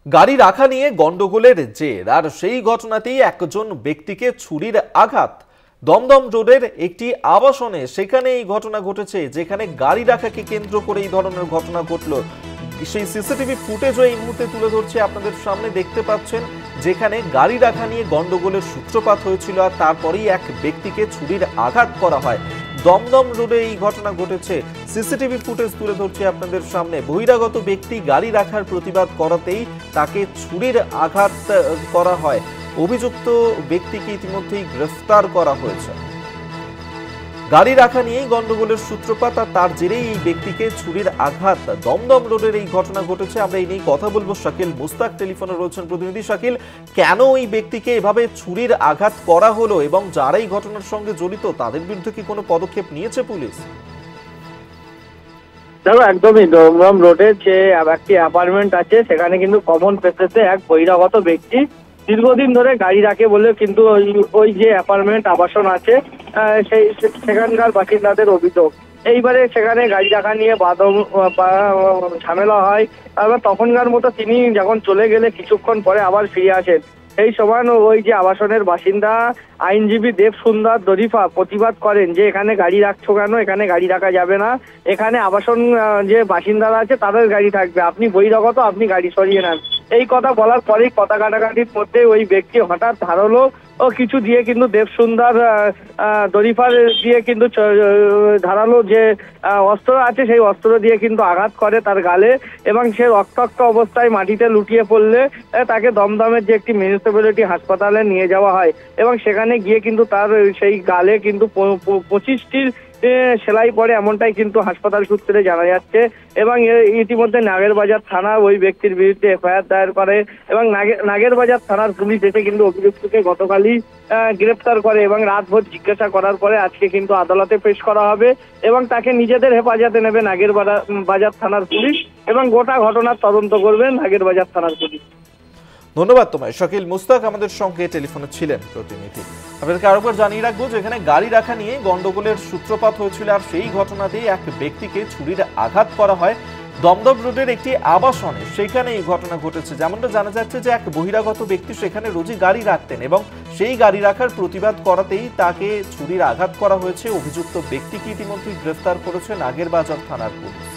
গাড়ি রাখা নিয়ে গন্ডগোলের জের আর সেই ঘটনাতেই একজন ব্যক্তিকে ছুরির আঘাত। দমদম রোডের একটি আবাসনে সেখানে এই ঘটনা ঘটেছে, যেখানে গাড়ি রাখাকে কেন্দ্র করে এই ধরনের ঘটনা ঘটলো। সেই সিসিটিভি ফুটেজও এই মুহূর্তে তুলে ধরছে আপনাদের সামনে, দেখতে পাচ্ছেন যেখানে গাড়ি রাখা নিয়ে গন্ডগোলের সূত্রপাত হয়েছিল আর তারপরেই এক ব্যক্তিকে ছুরির আঘাত করা হয়। দমদম রোডে এই ঘটনা ঘটেছে, সিসিটিভি ফুটেজ তুলে ধরছে আপনাদের সামনে। বহিরাগত ব্যক্তি গাড়ি রাখার প্রতিবাদ করাতেই তাকে ছুরির আঘাত করা হয়। অভিযুক্ত ব্যক্তিকে ইতিমধ্যেই গ্রেফতার করা হয়েছে। গাড়ি রাখা নিয়েই গন্ডগোলের সূত্রপাত আর তার জেরেই এই ব্যক্তিকে ছুরির আঘাত। দমদম রোডের এই ঘটনা ঘটেছে। আমরা এই নিয়ে কথা বলবো। শাকিল মুস্তাক টেলিফোনে রয়েছেন প্রতিনিধি। শাকিল, কেন এই ব্যক্তিকে এভাবে ছুরির আঘাত করা হলো এবং যারা এই ঘটনার সঙ্গে জড়িত তাদের বিরুদ্ধে কি কোনো পদক্ষেপ নিয়েছে পুলিশ? দেখো, একদমই দমদম রোডে যে একটি অ্যাপার্টমেন্ট আছে সেখানে কিন্তু কমন প্লেসেসে এক বহিরাগত ব্যক্তি দীর্ঘদিন ধরে গাড়ি রাখে বলে কিন্তু ওই যে অ্যাপার্টমেন্ট আবাসন আছে সেখানকার বাসিন্দাদের অভিযোগ। এইবারে সেখানে গাড়ি রাখা নিয়ে ঝামেলা হয়। তারপর তখনকার মতো তিনি যখন চলে গেলে কিছুক্ষণ পরে আবার ফিরে আসেন। সেই সময় ওই যে আবাসনের বাসিন্দা আইনজীবী দেব সুন্দর দরিফা প্রতিবাদ করেন যে এখানে গাড়ি রাখছো কেন, এখানে গাড়ি রাখা যাবে না, এখানে আবাসন যে বাসিন্দারা আছে তাদের গাড়ি থাকবে, আপনি বহিরাগত, আপনি গাড়ি সরিয়ে নেন। এই কথা বলার পরেই কথা কাটাকাটির মধ্যে ওই ব্যক্তি হঠাৎ ধারালো ও কিছু দিয়ে কিন্তু দেব সুন্দর দরিফার দিয়ে কিন্তু ধারালো যে অস্ত্র আছে সেই অস্ত্র দিয়ে কিন্তু আঘাত করে তার গালে, এবং সে রক্তাক্ত অবস্থায় মাটিতে লুটিয়ে পড়লে তাকে দমদমের যে একটি মিউনিসিপ্যালিটি হাসপাতালে নিয়ে যাওয়া হয় এবং সেখানে গিয়ে কিন্তু তার সেই গালে কিন্তু 25টির সেলাই পড়ে, এমনটাই কিন্তু হাসপাতাল সূত্রে জানা যাচ্ছে। এবং ইতিমধ্যে নাগেরবাজার থানা ওই ব্যক্তির বিরুদ্ধে এফআইআর দায়ের করে এবং নাগেরবাজার থানার পুলিশ এসে কিন্তু অভিযুক্তকে গতকালই গ্রেপ্তার করে এবং রাতভর জিজ্ঞাসা করার পরে আজকে কিন্তু আদালতে পেশ করা হবে এবং তাকে নিজেদের হেফাজতে নেবে নাগেরবাজার থানার পুলিশ এবং গোটা ঘটনার তদন্ত করবে নাগেরবাজার থানার পুলিশ। ধন্যবাদ তোমায় শাকিল মুস্তাক, আমাদের সঙ্গে টেলিফোনে ছিলেন প্রতিনিধি। আপনাদেরকে আরেকবার জানিয়ে রাখবো যেখানে গাড়ি রাখা নিয়ে গন্ডগোলের সূত্রপাত হয়েছিল আর সেই ঘটনাতেই এক ব্যক্তিকে ছুরির আঘাত করা হয় দমদম রোডের একটি আবাসনে। সেখানে এই ঘটনা ঘটেছে। যেমনটা জানা যাচ্ছে যে এক বহিরাগত ব্যক্তি সেখানে রোজই গাড়ি রাখতেন এবং সেই গাড়ি রাখার প্রতিবাদ করাতেই তাকে ছুরির আঘাত করা হয়েছে। অভিযুক্ত ব্যক্তিকে ইতিমধ্যেই গ্রেফতার করেছে নাগেরবাজার থানার পুলিশ।